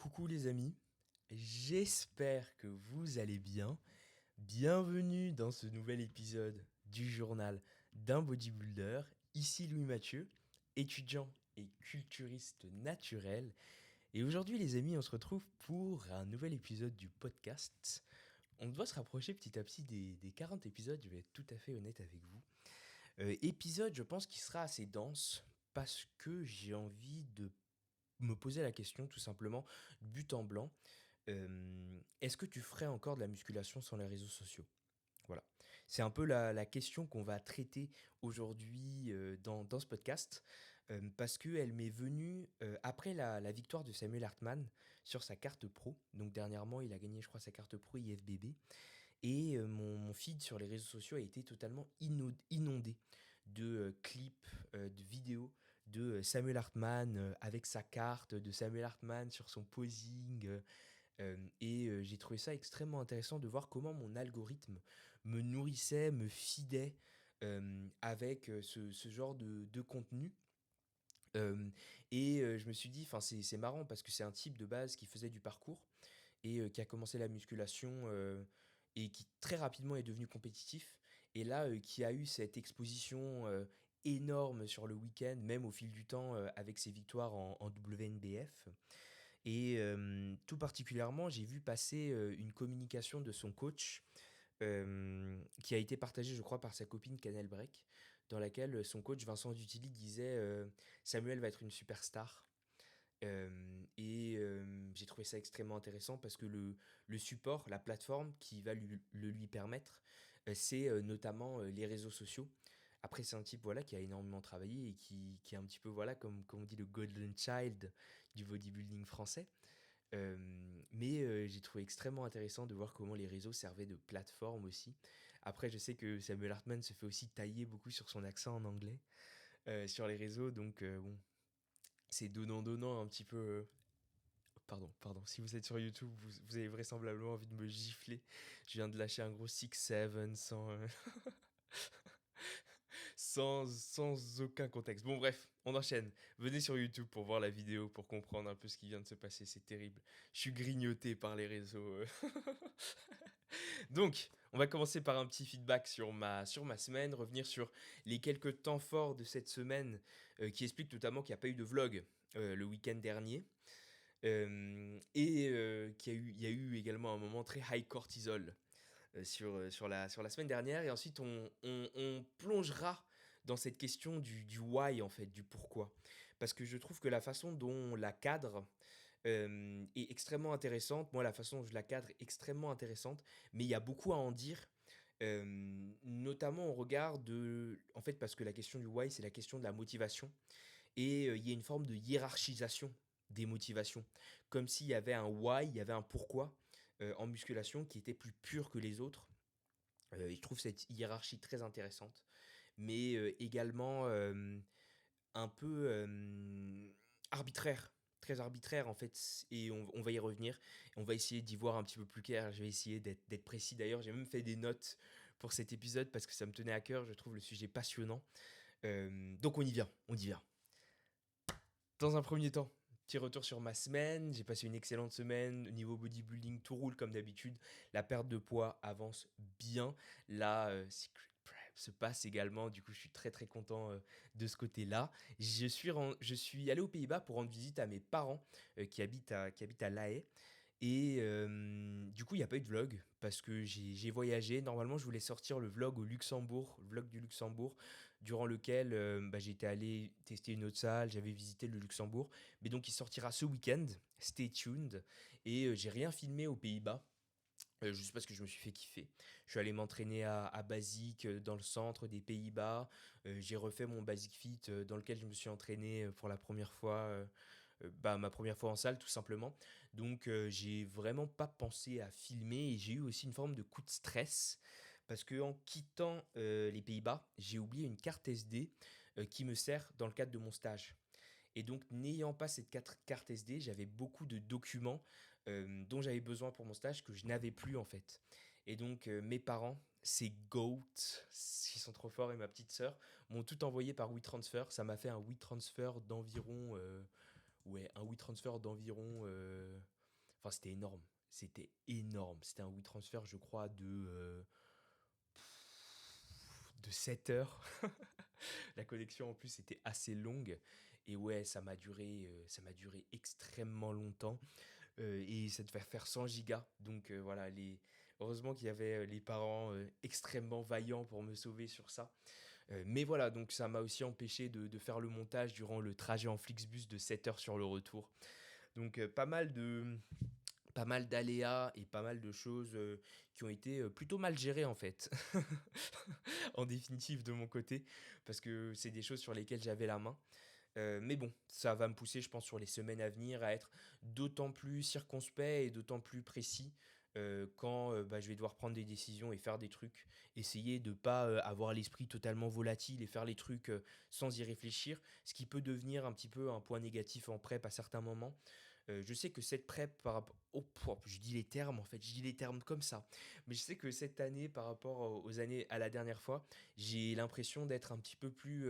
Coucou les amis, j'espère que vous allez bien. Bienvenue dans ce nouvel épisode du journal d'un bodybuilder. Ici Louis Mathieu, étudiant et culturiste naturel. Et aujourd'hui les amis, on se retrouve pour un nouvel épisode du podcast. On doit se rapprocher petit à petit des 40 épisodes, je vais être tout à fait honnête avec vous. Épisode, je pense, qui sera assez dense parce que j'ai envie de me poser la question tout simplement, but en blanc. Est-ce que tu ferais encore de la musculation sans les réseaux sociaux? Voilà. C'est un peu la question qu'on va traiter aujourd'hui dans ce podcast, parce qu'elle m'est venue après la victoire de Samuel Hartmann sur sa carte pro. Donc dernièrement, il a gagné, je crois, sa carte pro IFBB. Et mon feed sur les réseaux sociaux a été totalement inondé de clips, de vidéos de Samuel Hartmann avec sa carte, de Samuel Hartmann sur son posing. Et j'ai trouvé ça extrêmement intéressant de voir comment mon algorithme me nourrissait, me feedait avec ce genre de contenu. Et je me suis dit, enfin c'est marrant parce que c'est un type de base qui faisait du parcours et qui a commencé la musculation et qui très rapidement est devenu compétitif. Et là, qui a eu cette exposition énorme sur le week-end, même au fil du temps, avec ses victoires en WNBF. Et tout particulièrement, j'ai vu passer une communication de son coach qui a été partagée, je crois, par sa copine Canel Break, dans laquelle son coach Vincent Dutili disait Samuel va être une superstar. Et j'ai trouvé ça extrêmement intéressant parce que le support, la plateforme qui va le lui permettre, c'est notamment les réseaux sociaux. Après, c'est un type voilà, qui a énormément travaillé et qui est un petit peu, voilà, comme on dit, le golden child du bodybuilding français. Mais j'ai trouvé extrêmement intéressant de voir comment les réseaux servaient de plateforme aussi. Après, je sais que Samuel Hartmann se fait aussi tailler beaucoup sur son accent en anglais sur les réseaux, donc bon, c'est donnant-donnant un petit peu. Pardon. Si vous êtes sur YouTube, vous avez vraisemblablement envie de me gifler. Je viens de lâcher un gros 6-7 sans aucun contexte. Bon, bref, on enchaîne. Venez sur YouTube pour voir la vidéo, pour comprendre un peu ce qui vient de se passer. C'est terrible. Je suis grignoté par les réseaux. Donc, on va commencer par un petit feedback sur ma semaine, revenir sur les quelques temps forts de cette semaine qui expliquent notamment qu'il n'y a pas eu de vlog le week-end dernier. Et qu'il y a eu également un moment très high cortisol sur la semaine dernière. Et ensuite, on plongera dans cette question du why, en fait, du pourquoi. Parce que je trouve que la façon dont on la cadre est extrêmement intéressante. Moi, la façon dont je la cadre est extrêmement intéressante. Mais il y a beaucoup à en dire. Notamment au regard de... En fait, parce que la question du why, c'est la question de la motivation. Et il y a une forme de hiérarchisation des motivations. Comme s'il y avait un why, il y avait un pourquoi en musculation qui était plus pur que les autres. Et je trouve cette hiérarchie très intéressante, mais également un peu arbitraire, très arbitraire en fait, et on va y revenir. On va essayer d'y voir un petit peu plus clair. Je vais essayer d'être précis. D'ailleurs, j'ai même fait des notes pour cet épisode parce que ça me tenait à cœur. Je trouve le sujet passionnant. Donc on y vient, on y vient. Dans un premier temps, petit retour sur ma semaine. J'ai passé une excellente semaine. Au niveau bodybuilding, tout roule comme d'habitude. La perte de poids avance bien. La Secret Prep se passe également. Du coup, je suis très très content de ce côté-là. Je suis allé aux Pays-Bas pour rendre visite à mes parents qui habitent à La Haye. Et du coup, il n'y a pas eu de vlog parce que j'ai voyagé. Normalement, je voulais sortir le vlog au Luxembourg, le vlog du Luxembourg, durant lequel j'étais allé tester une autre salle, j'avais visité le Luxembourg. Mais donc, il sortira ce week-end. Stay tuned. Et j'ai rien filmé aux Pays-Bas. Juste parce que je me suis fait kiffer. Je suis allé m'entraîner à Basic dans le centre des Pays-Bas. J'ai refait mon Basic Fit dans lequel je me suis entraîné pour la première fois, ma première fois en salle tout simplement. Donc j'ai vraiment pas pensé à filmer et j'ai eu aussi une forme de coup de stress parce que en quittant les Pays-Bas, j'ai oublié une carte SD qui me sert dans le cadre de mon stage. Et donc, n'ayant pas cette carte SD, j'avais beaucoup de documents dont j'avais besoin pour mon stage que je n'avais plus en fait. Et donc, mes parents, ces GOAT, qui sont trop forts, et ma petite sœur, m'ont tout envoyé par WeTransfer. Ça m'a fait un WeTransfer d'environ. Ouais, un WeTransfer d'environ. Enfin, c'était énorme. C'était énorme. C'était un WeTransfer, je crois, de 7 heures. La connexion en plus était assez longue. Et ouais, ça m'a duré extrêmement longtemps. Et ça devait faire 100 gigas. Donc voilà, heureusement qu'il y avait les parents extrêmement vaillants pour me sauver sur ça. Mais voilà, donc ça m'a aussi empêché de faire le montage durant le trajet en Flixbus de 7 heures sur le retour. Donc pas mal d'aléas et pas mal de choses qui ont été plutôt mal gérées en fait, en définitive de mon côté, parce que c'est des choses sur lesquelles j'avais la main. Mais bon, ça va me pousser, je pense, sur les semaines à venir à être d'autant plus circonspect et d'autant plus précis quand bah, je vais devoir prendre des décisions et faire des trucs. Essayer de ne pas avoir l'esprit totalement volatile et faire les trucs sans y réfléchir, ce qui peut devenir un petit peu un point négatif en prep à certains moments. Je sais que cette prep par rapport... Oh, je dis les termes en fait, je dis les termes comme ça. Mais je sais que cette année par rapport aux années à la dernière fois, j'ai l'impression d'être un petit peu plus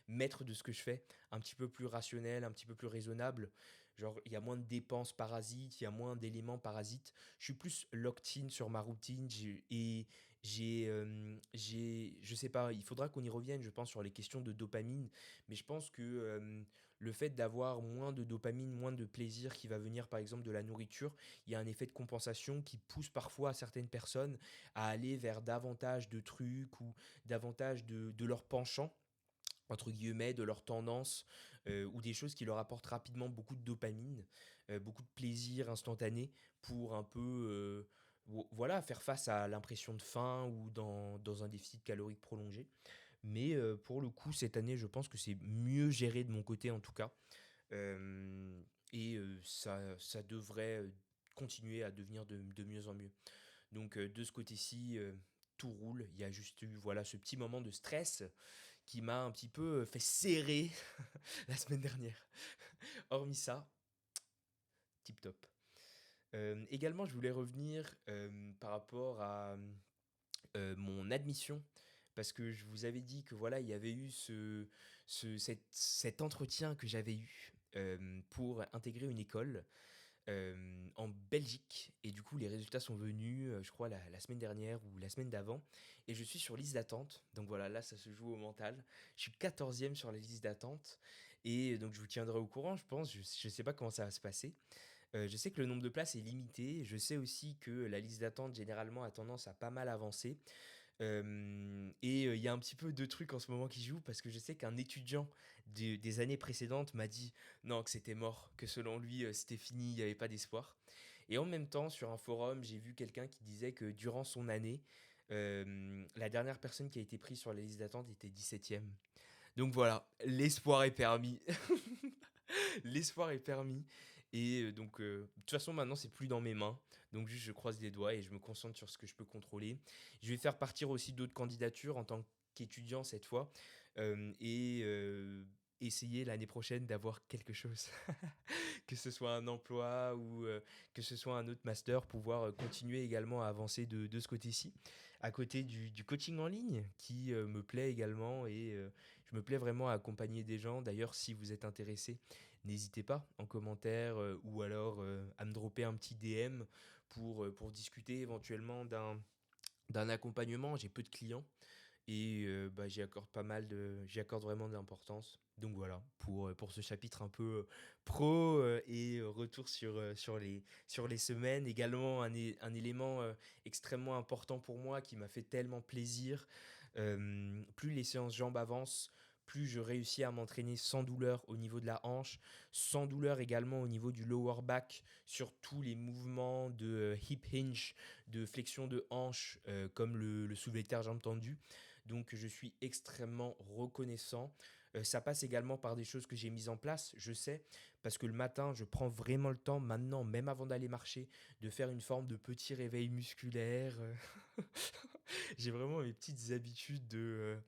maître de ce que je fais, un petit peu plus rationnel, un petit peu plus raisonnable. Genre, il y a moins de dépenses parasites, il y a moins d'éléments parasites. Je suis plus locked in sur ma routine et je sais pas, il faudra qu'on y revienne, je pense, sur les questions de dopamine. Mais je pense que le fait d'avoir moins de dopamine, moins de plaisir qui va venir, par exemple, de la nourriture, il y a un effet de compensation qui pousse parfois certaines personnes à aller vers davantage de trucs ou davantage de leur penchant entre guillemets, de leur tendance ou des choses qui leur apportent rapidement beaucoup de dopamine, beaucoup de plaisir instantané pour un peu voilà, faire face à l'impression de faim ou dans un déficit calorique prolongé. Mais pour le coup, cette année, je pense que c'est mieux géré de mon côté en tout cas. Euh, et ça devrait continuer à devenir de mieux en mieux. Donc de ce côté-ci, tout roule. Il y a juste eu voilà, ce petit moment de stress qui m'a un petit peu fait serrer la semaine dernière. Hormis ça, tip top. Également, je voulais revenir par rapport à mon admission. Parce que je vous avais dit que voilà, il y avait eu cet entretien que j'avais eu pour intégrer une école en Belgique. Et du coup, les résultats sont venus, je crois, la semaine dernière ou la semaine d'avant. Et je suis sur liste d'attente. Donc voilà, là, ça se joue au mental. Je suis 14e sur la liste d'attente. Et donc, je vous tiendrai au courant, je pense. Je ne sais pas comment ça va se passer. Je sais que le nombre de places est limité. Je sais aussi que la liste d'attente, généralement, a tendance à pas mal avancer. Et il y a un petit peu de trucs en ce moment qui jouent parce que je sais qu'un étudiant des années précédentes m'a dit non, que c'était mort, que selon lui c'était fini, il n'y avait pas d'espoir. Et en même temps, sur un forum, j'ai vu quelqu'un qui disait que durant son année, la dernière personne qui a été prise sur la liste d'attente était 17e. Donc voilà, l'espoir est permis. L'espoir est permis. Et donc, de toute façon, maintenant, c'est plus dans mes mains. Donc, juste, je croise les doigts et je me concentre sur ce que je peux contrôler. Je vais faire partir aussi d'autres candidatures en tant qu'étudiant cette fois. Et essayer l'année prochaine d'avoir quelque chose. Que ce soit un emploi ou que ce soit un autre master, pouvoir continuer également à avancer de ce côté-ci. À côté du coaching en ligne qui me plaît également et je me plais vraiment à accompagner des gens. D'ailleurs, si vous êtes intéressé, n'hésitez pas en commentaire ou alors à me dropper un petit DM pour discuter éventuellement d'un accompagnement. J'ai peu de clients et bah, j'y accorde vraiment de l'importance. Donc voilà, pour ce chapitre un peu pro et retour sur les semaines. Également un élément extrêmement important pour moi qui m'a fait tellement plaisir. Plus les séances jambes avancent, plus je réussis à m'entraîner sans douleur au niveau de la hanche, sans douleur également au niveau du lower back, sur tous les mouvements de hip hinge, de flexion de hanche, comme le soulevé de terre jambes tendues. Donc je suis extrêmement reconnaissant. Ça passe également par des choses que j'ai mises en place, je sais, parce que le matin, je prends vraiment le temps maintenant, même avant d'aller marcher, de faire une forme de petit réveil musculaire. J'ai vraiment mes petites habitudes de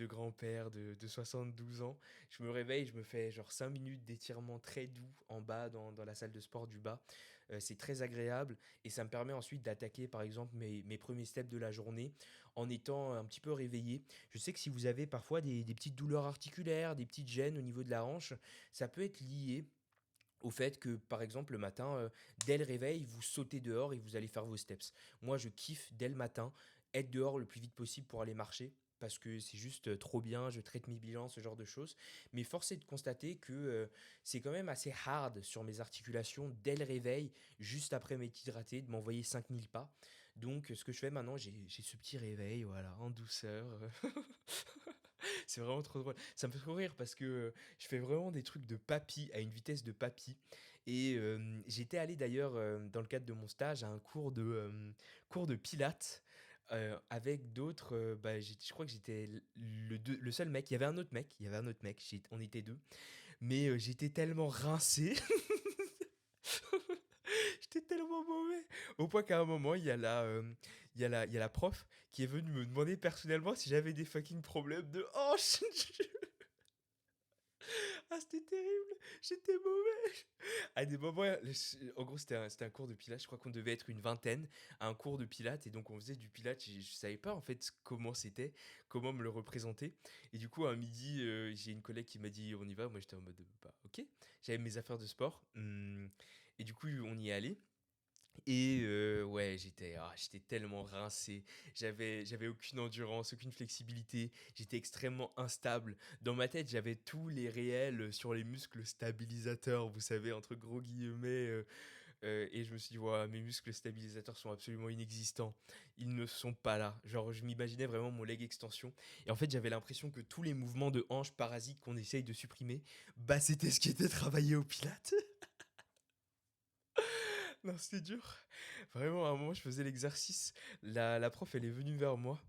grand-père de 72 ans. Je me réveille, je me fais genre 5 minutes d'étirement très doux en bas dans la salle de sport du bas. C'est très agréable et ça me permet ensuite d'attaquer par exemple mes premiers steps de la journée en étant un petit peu réveillé. Je sais que si vous avez parfois des petites douleurs articulaires, des petites gênes au niveau de la hanche, ça peut être lié au fait que, par exemple, le matin, dès le réveil, vous sautez dehors et vous allez faire vos steps. Moi, je kiffe dès le matin être dehors le plus vite possible pour aller marcher. Parce que c'est juste trop bien, je traite mes bilans, ce genre de choses. Mais force est de constater que c'est quand même assez hard sur mes articulations dès le réveil, juste après m'être hydraté, de m'envoyer 5000 pas. Donc, ce que je fais maintenant, j'ai ce petit réveil, voilà, en douceur. C'est vraiment trop drôle. Ça me fait trop rire parce que je fais vraiment des trucs de papy à une vitesse de papy. Et j'étais allé d'ailleurs, dans le cadre de mon stage, à un cours de pilates. Avec d'autres, bah, je crois que j'étais le seul mec. Il y avait un autre mec, on était deux. Mais j'étais tellement rincé, j'étais tellement mauvais. Au point qu'à un moment, il y a la prof qui est venue me demander personnellement si j'avais des fucking problèmes de hanche. Ah, c'était terrible, j'étais mauvais. À des moments, en gros, c'était un cours de pilates. Je crois qu'on devait être une vingtaine à un cours de pilates. Et donc, on faisait du pilates. Je savais pas, en fait, comment c'était, comment me le représenter. Et du coup, à midi, j'ai une collègue qui m'a dit, on y va. Moi, j'étais en mode, bah, ok. J'avais mes affaires de sport. Et du coup, on y est allé. Et ouais, j'étais tellement rincé. J'avais aucune endurance, aucune flexibilité. J'étais extrêmement instable. Dans ma tête, j'avais tous les réels sur les muscles stabilisateurs, vous savez, entre gros guillemets. Et je me suis dit, ouais, mes muscles stabilisateurs sont absolument inexistants. Ils ne sont pas là. Genre, je m'imaginais vraiment mon leg extension. Et en fait, j'avais l'impression que tous les mouvements de hanche parasites qu'on essaye de supprimer, bah, c'était ce qui était travaillé au Pilates. Non, c'était dur. Vraiment, à un moment, je faisais l'exercice. La prof, elle est venue vers moi.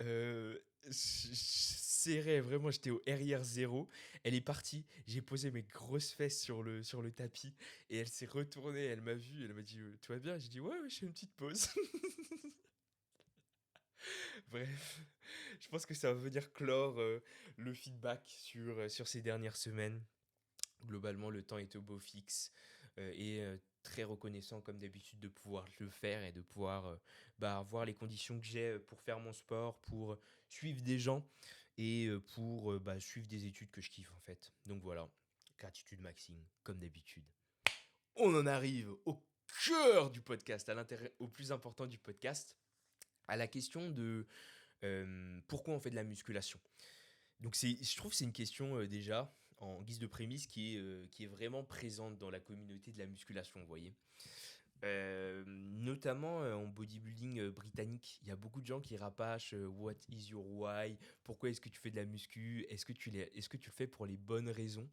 Je serrais, vraiment, j'étais au RIR 0. Elle est partie. J'ai posé mes grosses fesses sur le tapis. Et elle s'est retournée. Elle m'a vu. Elle m'a dit, tout va bien? J'ai dit, ouais, ouais, je fais une petite pause. Bref, je pense que ça va venir clore le feedback sur ces dernières semaines. Globalement, le temps est au beau fixe et très reconnaissant comme d'habitude de pouvoir le faire et de pouvoir bah, voir les conditions que j'ai pour faire mon sport, pour suivre des gens et pour bah, suivre des études que je kiffe en fait. Donc voilà, gratitude Maxime, comme d'habitude. On en arrive au cœur du podcast, à l'intérêt, au plus important du podcast, à la question de pourquoi on fait de la musculation. Donc je trouve que c'est une question déjà, en guise de prémisse, qui est vraiment présente dans la communauté de la musculation, vous voyez. Notamment en bodybuilding britannique, il y a beaucoup de gens qui rabâchent What is your why? Pourquoi est-ce que tu fais de la muscu? Est-ce que tu le fais pour les bonnes raisons?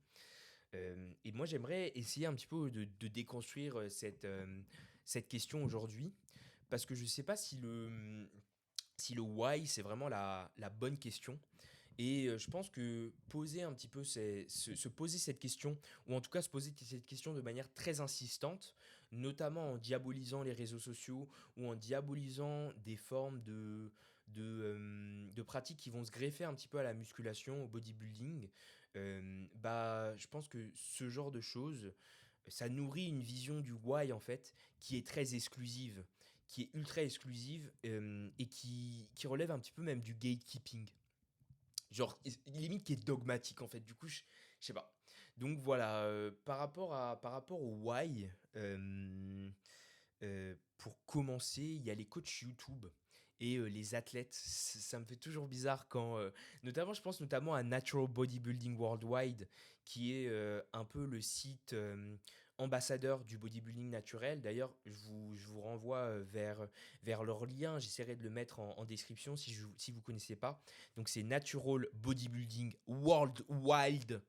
Et moi, j'aimerais essayer un petit peu de déconstruire cette question aujourd'hui, parce que je ne sais pas si le why, c'est vraiment la bonne question. Et je pense que poser un petit peu, se poser cette question, ou en tout cas se poser cette question de manière très insistante, notamment en diabolisant les réseaux sociaux ou en diabolisant des formes de pratiques qui vont se greffer un petit peu à la musculation, au bodybuilding, bah, je pense que ce genre de choses, ça nourrit une vision du why en fait, qui est très exclusive, qui est ultra exclusive et qui relève un petit peu même du gatekeeping. Genre, limite qui est dogmatique en fait. Du coup, je sais pas. Donc voilà, par rapport au why, pour commencer, il y a les coachs YouTube et les athlètes. Ça me fait toujours bizarre quand, notamment, je pense notamment à Natural Bodybuilding Worldwide, qui est un peu le site ambassadeur du bodybuilding naturel. D'ailleurs, je vous renvoie vers leur lien. J'essaierai de le mettre en description si vous connaissez pas. Donc c'est Natural Bodybuilding Worldwide,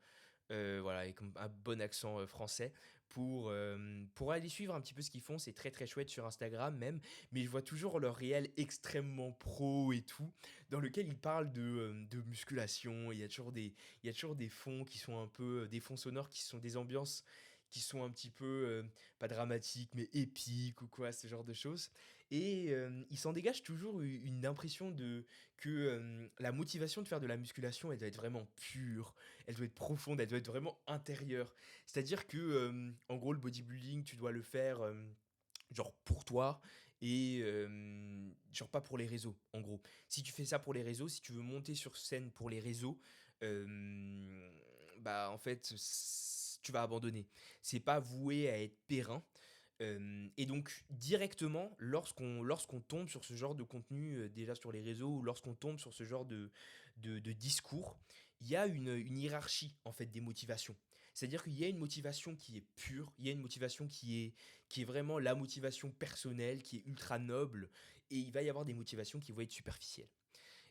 voilà, avec un bon accent français, pour aller suivre un petit peu ce qu'ils font. C'est très très chouette sur Instagram même, mais je vois toujours leur réel extrêmement pro et tout, dans lequel ils parlent de musculation. Il y a toujours des fonds qui sont un peu, des fonds sonores qui sont des ambiances qui sont un petit peu, pas dramatiques, mais épiques ou quoi, ce genre de choses. Et il s'en dégage toujours une impression que la motivation de faire de la musculation, elle doit être vraiment pure, elle doit être profonde, elle doit être vraiment intérieure. C'est-à-dire que, en gros, le bodybuilding, tu dois le faire genre pour toi et genre pas pour les réseaux, en gros. Si tu fais ça pour les réseaux, si tu veux monter sur scène pour les réseaux, bah en fait, tu vas abandonner. C'est pas voué à être périn. Et donc directement, lorsqu'on tombe sur ce genre de contenu, déjà sur les réseaux, ou lorsqu'on tombe sur ce genre de discours, il y a une hiérarchie en fait des motivations. C'est-à-dire qu'il y a une motivation qui est pure, il y a une motivation qui est vraiment la motivation personnelle, qui est ultra noble, et il va y avoir des motivations qui vont être superficielles.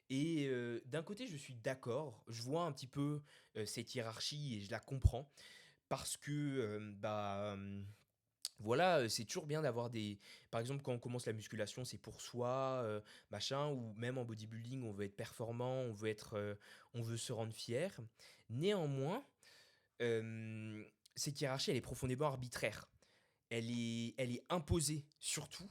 Et d'un côté, je suis d'accord, je vois un petit peu cette hiérarchie et je la comprends, parce que voilà, c'est toujours bien d'avoir des. Par exemple, quand on commence la musculation, c'est pour soi, machin, ou même en bodybuilding, on veut être performant, on veut se rendre fier. Néanmoins, cette hiérarchie, elle est profondément arbitraire. Elle est imposée, surtout,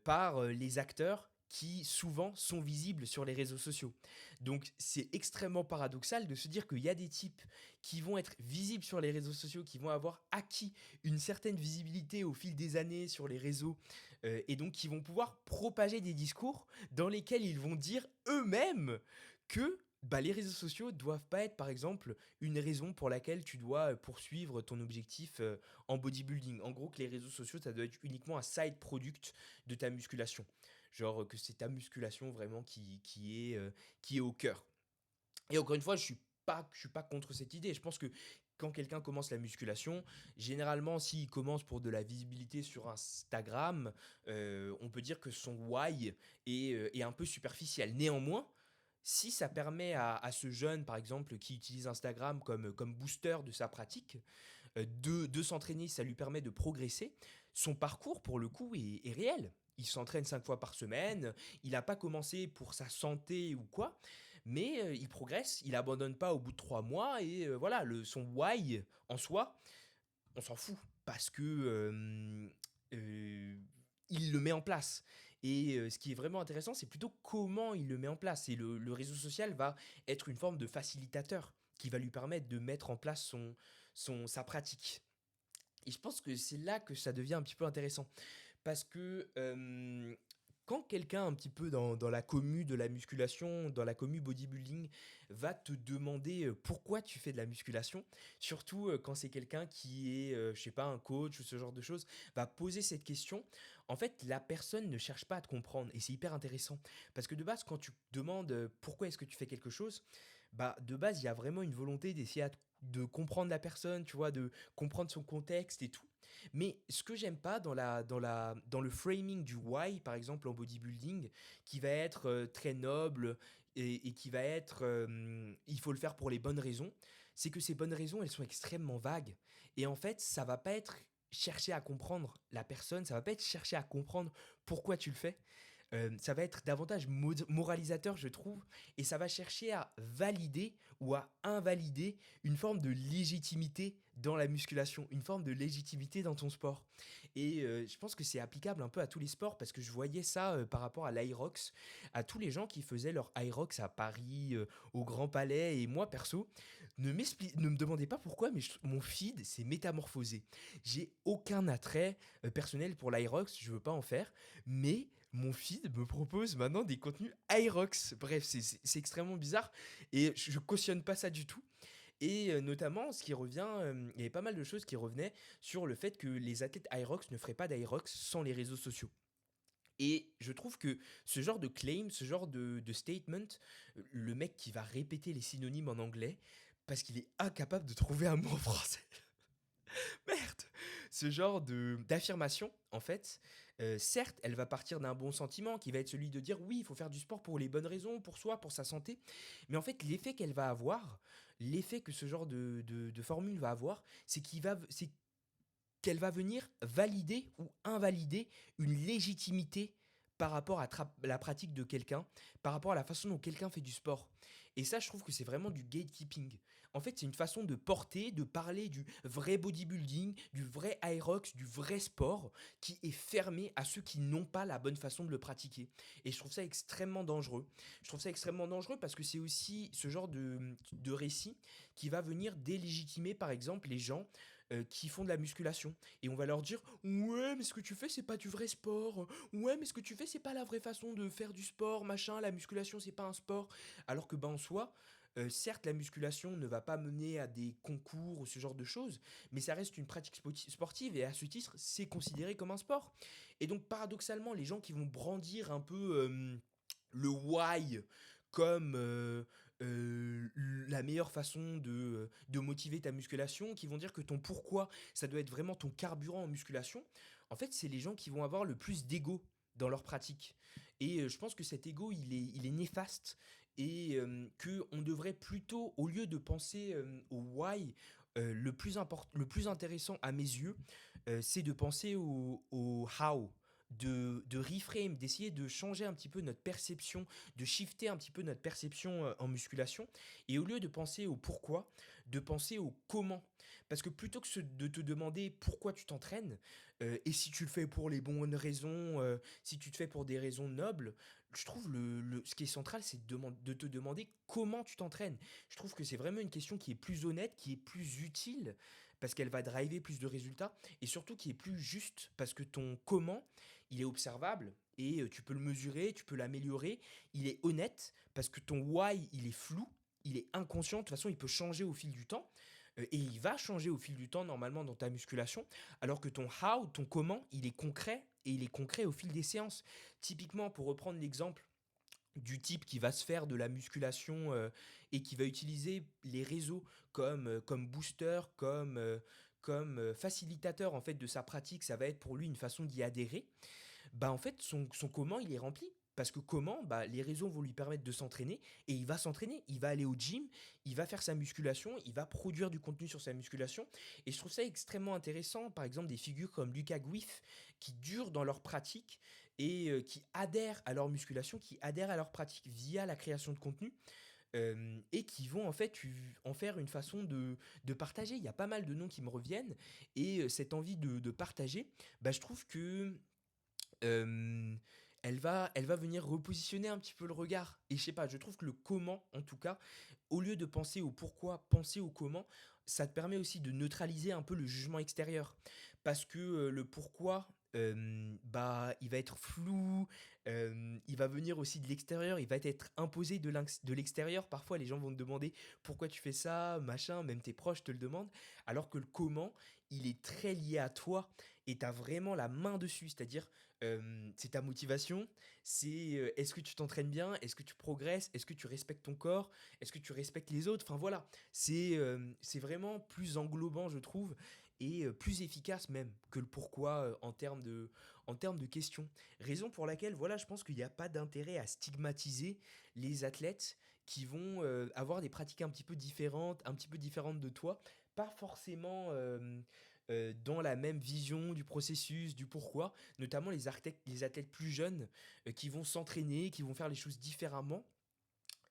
par les acteurs qui souvent sont visibles sur les réseaux sociaux. Donc c'est extrêmement paradoxal de se dire qu'il y a des types qui vont être visibles sur les réseaux sociaux, qui vont avoir acquis une certaine visibilité au fil des années sur les réseaux, et donc qui vont pouvoir propager des discours dans lesquels ils vont dire eux-mêmes que les réseaux sociaux doivent pas être, par exemple, une raison pour laquelle tu dois poursuivre ton objectif en bodybuilding. En gros, que les réseaux sociaux, ça doit être uniquement un side product de ta musculation. Genre que c'est ta musculation vraiment qui est au cœur. Et encore une fois, je suis pas contre cette idée. Je pense que quand quelqu'un commence la musculation, généralement, s'il commence pour de la visibilité sur Instagram, on peut dire que son why est un peu superficiel. Néanmoins, si ça permet à ce jeune, par exemple, qui utilise Instagram comme booster de sa pratique, de s'entraîner, ça lui permet de progresser. Son parcours, pour le coup, est réel. Il s'entraîne 5 fois par semaine, il n'a pas commencé pour sa santé ou quoi, mais il progresse, il abandonne pas au bout de 3 mois, et voilà, son why en soi, on s'en fout, parce que euh, il le met en place. Et ce qui est vraiment intéressant, c'est plutôt comment il le met en place. Et le réseau social va être une forme de facilitateur qui va lui permettre de mettre en place sa pratique. Et je pense que c'est là que ça devient un petit peu intéressant. Parce que quand quelqu'un un petit peu dans la commu de la musculation, dans la commu bodybuilding, va te demander pourquoi tu fais de la musculation, surtout quand c'est quelqu'un qui est, je sais pas, un coach ou ce genre de choses, va poser cette question, en fait, la personne ne cherche pas à te comprendre. Et c'est hyper intéressant. Parce que de base, quand tu demandes pourquoi est-ce que tu fais quelque chose, de base, il y a vraiment une volonté d'essayer de comprendre la personne, tu vois, de comprendre son contexte et tout. Mais ce que j'aime pas dans le framing du why, par exemple en bodybuilding, qui va être très noble et qui va être il faut le faire pour les bonnes raisons, c'est que ces bonnes raisons, elles sont extrêmement vagues. Et en fait, ça va pas être chercher à comprendre la personne, ça va pas être chercher à comprendre pourquoi tu le fais, ça va être davantage moralisateur, je trouve, et ça va chercher à valider ou à invalider une forme de légitimité dans la musculation, une forme de légitimité dans ton sport. Et je pense que c'est applicable un peu à tous les sports, parce que je voyais ça par rapport à l'Irox, à tous les gens qui faisaient leur Irox à Paris, au Grand Palais, et moi perso, ne me demandez pas pourquoi, mais mon feed s'est métamorphosé. J'ai aucun attrait personnel pour l'Irox, je veux pas en faire, mais mon feed me propose maintenant des contenus Aerox. Bref, c'est extrêmement bizarre et je cautionne pas ça du tout. Et notamment, ce qui revient, il y avait pas mal de choses qui revenaient sur le fait que les athlètes Aerox ne feraient pas d'Aerox sans les réseaux sociaux. Et je trouve que ce genre de claim, ce genre de statement, le mec qui va répéter les synonymes en anglais parce qu'il est incapable de trouver un mot en français. Merde. Ce genre d'affirmation, en fait, certes, elle va partir d'un bon sentiment qui va être celui de dire oui, il faut faire du sport pour les bonnes raisons, pour soi, pour sa santé. Mais en fait, l'effet qu'elle va avoir, l'effet que ce genre de formule va avoir, c'est qu'elle va venir valider ou invalider une légitimité par rapport à la pratique de quelqu'un, par rapport à la façon dont quelqu'un fait du sport. Et ça, je trouve que c'est vraiment du gatekeeping. En fait, c'est une façon de porter, de parler du vrai bodybuilding, du vrai aerox, du vrai sport, qui est fermé à ceux qui n'ont pas la bonne façon de le pratiquer. Et je trouve ça extrêmement dangereux. Je trouve ça extrêmement dangereux parce que c'est aussi ce genre de récit qui va venir délégitimer, par exemple, les gens qui font de la musculation. Et on va leur dire ouais, mais ce que tu fais, c'est pas du vrai sport. Ouais, mais ce que tu fais, c'est pas la vraie façon de faire du sport, machin. La musculation, c'est pas un sport. Alors que, en soi, Certes, la musculation ne va pas mener à des concours ou ce genre de choses, mais ça reste une pratique sportive et à ce titre, c'est considéré comme un sport. Et donc, paradoxalement, les gens qui vont brandir un peu le why comme la meilleure façon de motiver ta musculation, qui vont dire que ton pourquoi, ça doit être vraiment ton carburant en musculation, en fait, c'est les gens qui vont avoir le plus d'ego dans leur pratique. Et je pense que cet ego, il est néfaste et qu'on devrait plutôt, au lieu de penser au why, le plus intéressant à mes yeux, c'est de penser au how, de reframe, d'essayer de changer un petit peu notre perception, de shifter un petit peu notre perception en musculation. Et au lieu de penser au pourquoi, de penser au comment. Parce que plutôt que de te demander pourquoi tu t'entraînes, et si tu le fais pour les bonnes raisons, si tu te fais pour des raisons nobles, je trouve ce qui est central, c'est de te demander comment tu t'entraînes. Je trouve que c'est vraiment une question qui est plus honnête, qui est plus utile, parce qu'elle va driver plus de résultats, et surtout qui est plus juste, parce que ton comment, il est observable, et tu peux le mesurer, tu peux l'améliorer, il est honnête, parce que ton why, il est flou, il est inconscient, de toute façon, il peut changer au fil du temps, et il va changer au fil du temps, normalement, dans ta musculation, alors que ton how, ton comment, il est concret, et il est concret au fil des séances. Typiquement, pour reprendre l'exemple du type qui va se faire de la musculation et qui va utiliser les réseaux comme booster, comme facilitateur en fait de sa pratique, ça va être pour lui une façon d'y adhérer. Bah en fait son comment il est rempli. Parce que comment, bah, les réseaux vont lui permettre de s'entraîner et il va s'entraîner, il va aller au gym, il va faire sa musculation, il va produire du contenu sur sa musculation. Et je trouve ça extrêmement intéressant, par exemple des figures comme Lucas Guif qui durent dans leur pratique et qui adhèrent à leur musculation, qui adhèrent à leur pratique via la création de contenu et qui vont en fait en faire une façon de partager. Il y a pas mal de noms qui me reviennent et cette envie de partager, bah, je trouve que euh, elle va venir repositionner un petit peu le regard. Et je sais pas, je trouve que le comment, en tout cas, au lieu de penser au pourquoi, penser au comment, ça te permet aussi de neutraliser un peu le jugement extérieur. Parce que le pourquoi, bah, il va être flou, il va venir aussi de l'extérieur, il va être imposé de l'extérieur. Parfois, les gens vont te demander pourquoi tu fais ça, machin, même tes proches te le demandent. Alors que le comment, il est très lié à toi et tu as vraiment la main dessus. C'est-à-dire, c'est ta motivation, c'est est-ce que tu t'entraînes bien, est-ce que tu progresses, est-ce que tu respectes ton corps, est-ce que tu respectes les autres. Enfin voilà, c'est vraiment plus englobant, je trouve, et plus efficace même que le pourquoi en termes de questions. Raison pour laquelle, voilà, je pense qu'il n'y a pas d'intérêt à stigmatiser les athlètes qui vont avoir des pratiques un petit peu différentes de toi, pas forcément dans la même vision du processus, du pourquoi, notamment les athlètes plus jeunes qui vont s'entraîner, qui vont faire les choses différemment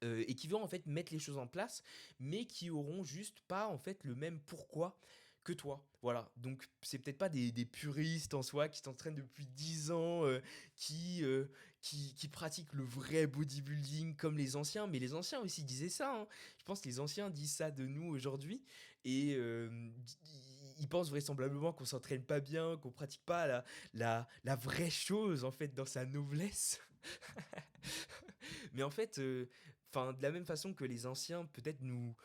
et qui vont en fait mettre les choses en place, mais qui auront juste pas en fait le même pourquoi que toi. Voilà, donc c'est peut-être pas des puristes en soi qui s'entraînent depuis 10 ans, qui, euh, qui pratiquent le vrai bodybuilding comme les anciens, mais les anciens aussi disaient ça, hein. Je pense que les anciens disent ça de nous aujourd'hui, et ils pensent vraisemblablement qu'on s'entraîne pas bien, qu'on pratique pas la vraie chose en fait dans sa noblesse. Mais en fait, enfin, de la même façon que les anciens peut-être nous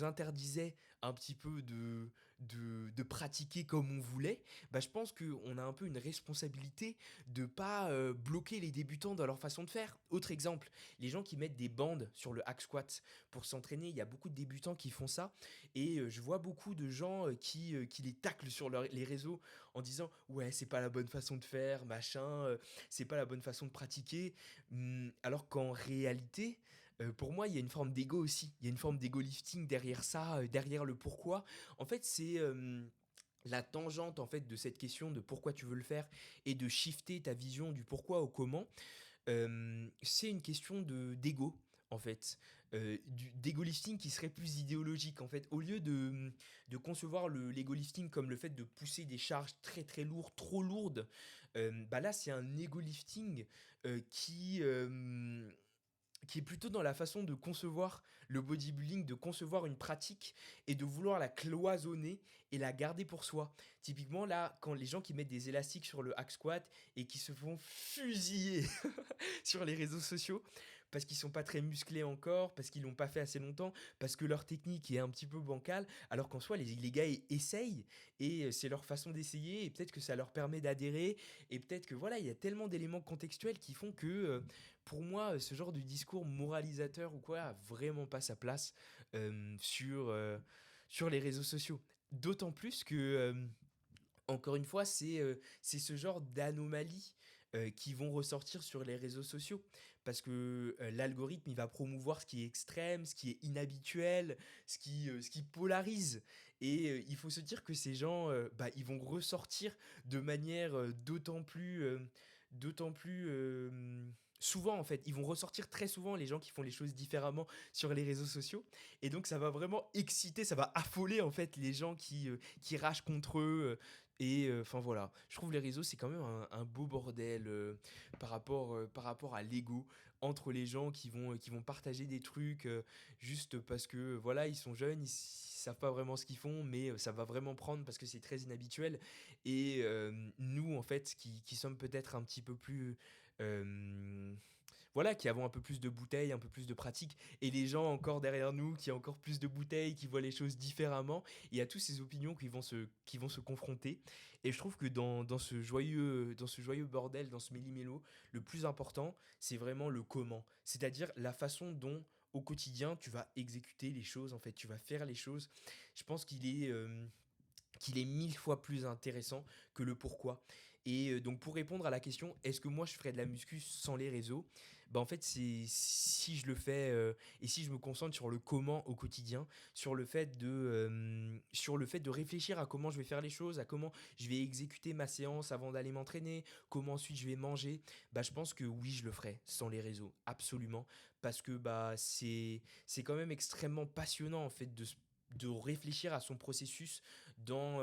interdisaient un petit peu de pratiquer comme on voulait, bah, je pense qu'on a un peu une responsabilité de pas bloquer les débutants dans leur façon de faire. Autre exemple, les gens qui mettent des bandes sur le hack squat pour s'entraîner, il y a beaucoup de débutants qui font ça, et je vois beaucoup de gens qui les taclent sur les réseaux en disant ouais c'est pas la bonne façon de faire, machin, c'est pas la bonne façon de pratiquer. Alors qu'en réalité, pour moi, il y a une forme d'ego aussi. Il y a une forme d'ego lifting derrière ça, derrière le pourquoi. En fait, c'est la tangente en fait de cette question de pourquoi tu veux le faire et de shifter ta vision du pourquoi au comment. C'est une question d'ego en fait. D'ego lifting qui serait plus idéologique en fait. Au lieu de concevoir l'ego lifting comme le fait de pousser des charges très très lourdes, trop lourdes, bah là c'est un ego lifting euh, qui, euh, qui est plutôt dans la façon de concevoir le bodybuilding, de concevoir une pratique et de vouloir la cloisonner et la garder pour soi. Typiquement, là, quand les gens qui mettent des élastiques sur le hack squat et qui se font fusiller sur les réseaux sociaux, parce qu'ils sont pas très musclés encore, parce qu'ils l'ont pas fait assez longtemps, parce que leur technique est un petit peu bancale, alors qu'en soi, les gars essayent, et c'est leur façon d'essayer, et peut-être que ça leur permet d'adhérer, et peut-être que voilà, il y a tellement d'éléments contextuels qui font que, pour moi, ce genre de discours moralisateur ou quoi, a vraiment pas sa place sur les réseaux sociaux. D'autant plus que, encore une fois, c'est ce genre d'anomalies qui vont ressortir sur les réseaux sociaux. Parce que l'algorithme, il va promouvoir ce qui est extrême, ce qui est inhabituel, ce qui polarise. Et il faut se dire que ces gens, bah, ils vont ressortir de manière d'autant plus souvent, en fait. Ils vont ressortir très souvent, les gens qui font les choses différemment sur les réseaux sociaux. Et donc, ça va vraiment exciter, ça va affoler, en fait, les gens qui ragent contre eux. Et enfin voilà, je trouve les réseaux c'est quand même un beau bordel par rapport à l'ego entre les gens qui vont partager des trucs juste parce que voilà ils sont jeunes, ils savent pas vraiment ce qu'ils font, mais ça va vraiment prendre parce que c'est très inhabituel. Et nous en fait qui sommes peut-être un petit peu plus euh, voilà, qui avons un peu plus de bouteilles, un peu plus de pratique, et les gens encore derrière nous qui ont encore plus de bouteilles, qui voient les choses différemment, il y a toutes ces opinions qui vont se confronter. Et je trouve que dans ce joyeux bordel, dans ce méli-mélo, le plus important, c'est vraiment le comment. C'est-à-dire la façon dont, au quotidien, tu vas exécuter les choses, en fait, tu vas faire les choses. Je pense qu'il est mille fois plus intéressant que le pourquoi. Et donc pour répondre à la question, est-ce que moi je ferais de la muscu sans les réseaux? Bah en fait c'est si je le fais et si je me concentre sur le comment au quotidien, sur le fait de réfléchir à comment je vais faire les choses, à comment je vais exécuter ma séance avant d'aller m'entraîner, comment ensuite je vais manger, bah je pense que oui je le ferais sans les réseaux, absolument, parce que bah c'est quand même extrêmement passionnant en fait de réfléchir à son processus dans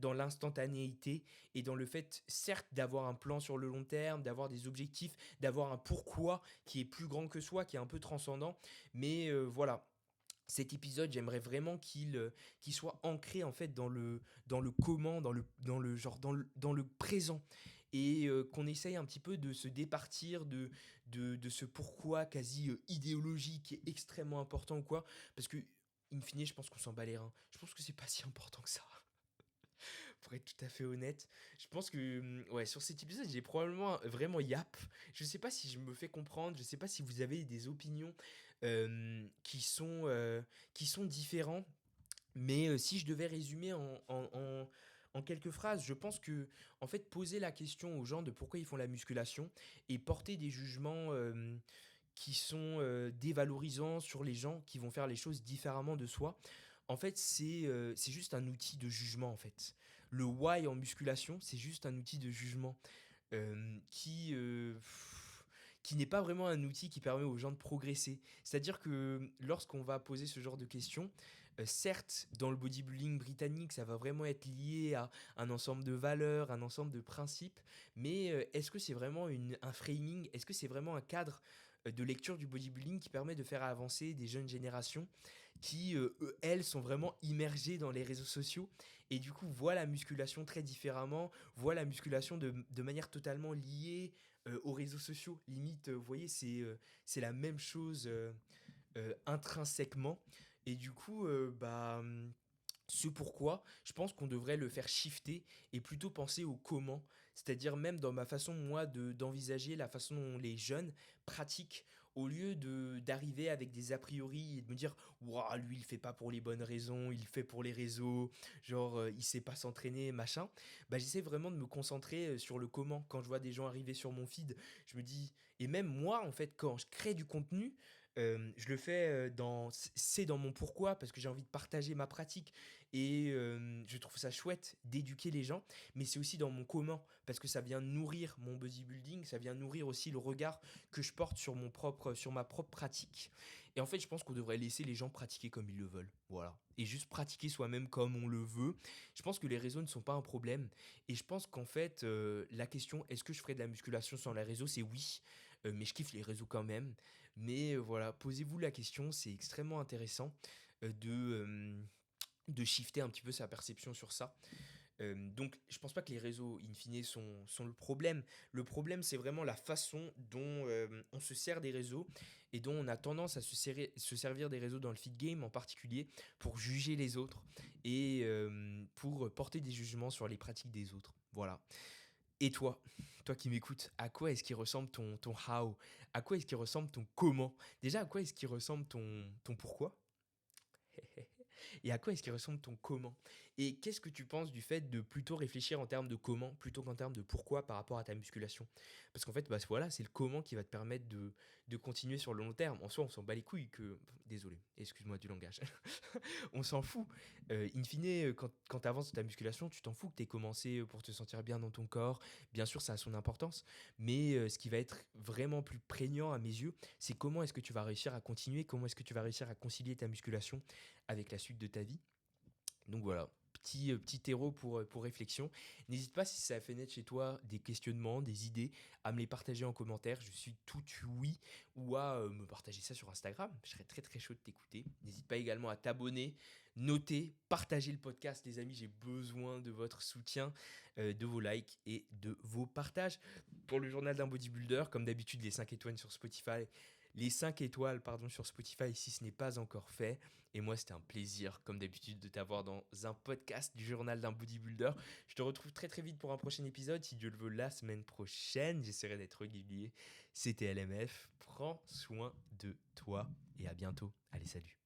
l'instantanéité et dans le fait, certes, d'avoir un plan sur le long terme, d'avoir des objectifs, d'avoir un pourquoi qui est plus grand que soi, qui est un peu transcendant. Mais voilà, cet épisode, j'aimerais vraiment qu'il soit ancré en fait dans le comment, dans le présent. Et qu'on essaye un petit peu de se départir de ce pourquoi quasi idéologique qui est extrêmement important ou quoi. Parce que, in fine, je pense qu'on s'en bat les reins. Je pense que c'est pas si important que ça pour être tout à fait honnête. Je pense que ouais, sur cet épisode, j'ai probablement vraiment yap. Je sais pas si je me fais comprendre, je sais pas si vous avez des opinions qui sont différentes, mais si je devais résumer en quelques phrases, je pense que en fait poser la question aux gens de pourquoi ils font la musculation et porter des jugements qui sont dévalorisants sur les gens qui vont faire les choses différemment de soi, en fait, c'est juste un outil de jugement, en fait. Le why en musculation, c'est juste un outil de jugement qui n'est pas vraiment un outil qui permet aux gens de progresser. C'est-à-dire que lorsqu'on va poser ce genre de questions, certes, dans le bodybuilding britannique, ça va vraiment être lié à un ensemble de valeurs, un ensemble de principes, mais est-ce que c'est vraiment un framing, est-ce que c'est vraiment un cadre de lecture du bodybuilding qui permet de faire avancer des jeunes générations qui, elles, sont vraiment immergées dans les réseaux sociaux et du coup voient la musculation très différemment, voient la musculation de manière totalement liée aux réseaux sociaux. Limite, vous voyez, c'est la même chose intrinsèquement. Et du coup, ce pourquoi, je pense qu'on devrait le faire shifter et plutôt penser au comment. C'est-à-dire même dans ma façon, moi, d'envisager la façon dont les jeunes pratiquent, au lieu d'arriver avec des a priori et de me dire waouh, lui, il fait pas pour les bonnes raisons, il fait pour les réseaux, genre, il sait pas s'entraîner, machin. Bah, j'essaie vraiment de me concentrer sur le comment. Quand je vois des gens arriver sur mon feed, je me dis, et même moi, en fait, quand je crée du contenu, je le fais c'est dans mon pourquoi parce que j'ai envie de partager ma pratique et je trouve ça chouette d'éduquer les gens, mais c'est aussi dans mon comment parce que ça vient nourrir mon bodybuilding, ça vient nourrir aussi le regard que je porte sur ma propre pratique. Et en fait, je pense qu'on devrait laisser les gens pratiquer comme ils le veulent, voilà, et juste pratiquer soi-même comme on le veut. Je pense que les réseaux ne sont pas un problème et je pense qu'en fait, la question est-ce que je ferais de la musculation sans les réseaux, c'est oui. Mais je kiffe les réseaux quand même. Mais voilà, posez-vous la question, c'est extrêmement intéressant euh, de, euh, de shifter un petit peu sa perception sur ça. Donc je pense pas que les réseaux, in fine, sont le problème. Le problème, c'est vraiment la façon dont on se sert des réseaux et dont on a tendance à se servir des réseaux dans le feed game en particulier pour juger les autres et pour porter des jugements sur les pratiques des autres. Voilà. Et toi qui m'écoutes, à quoi est-ce qu'il ressemble ton how? À quoi est-ce qu'il ressemble ton comment? Déjà, à quoi est-ce qu'il ressemble ton pourquoi? Et à quoi est-ce qu'il ressemble ton comment? Et qu'est-ce que tu penses du fait de plutôt réfléchir en termes de comment plutôt qu'en termes de pourquoi par rapport à ta musculation? Parce qu'en fait, bah, voilà, c'est le comment qui va te permettre de continuer sur le long terme. En soi, on s'en bat les couilles que... Désolé, excuse-moi du langage. On s'en fout. In fine, quand tu avances dans ta musculation, tu t'en fous que tu aies commencé pour te sentir bien dans ton corps. Bien sûr, ça a son importance. Mais ce qui va être vraiment plus prégnant à mes yeux, c'est comment est-ce que tu vas réussir à continuer, comment est-ce que tu vas réussir à concilier ta musculation avec la suite de ta vie. Donc voilà, petit terreau pour réflexion. N'hésite pas si ça a fait naître chez toi des questionnements, des idées, à me les partager en commentaire. Je suis tout oui, ou à me partager ça sur Instagram. Je serais très très chaud de t'écouter. N'hésite pas également à t'abonner, noter, partager le podcast, les amis. J'ai besoin de votre soutien, de vos likes et de vos partages. Pour le journal d'un bodybuilder, comme d'habitude, les 5 étoiles sur Spotify. Les 5 étoiles sur Spotify si ce n'est pas encore fait. Et moi, c'était un plaisir, comme d'habitude, de t'avoir dans un podcast du journal d'un bodybuilder. Je te retrouve très très vite pour un prochain épisode. Si Dieu le veut, la semaine prochaine, j'essaierai d'être régulier. C'était LMF. Prends soin de toi et à bientôt. Allez, salut.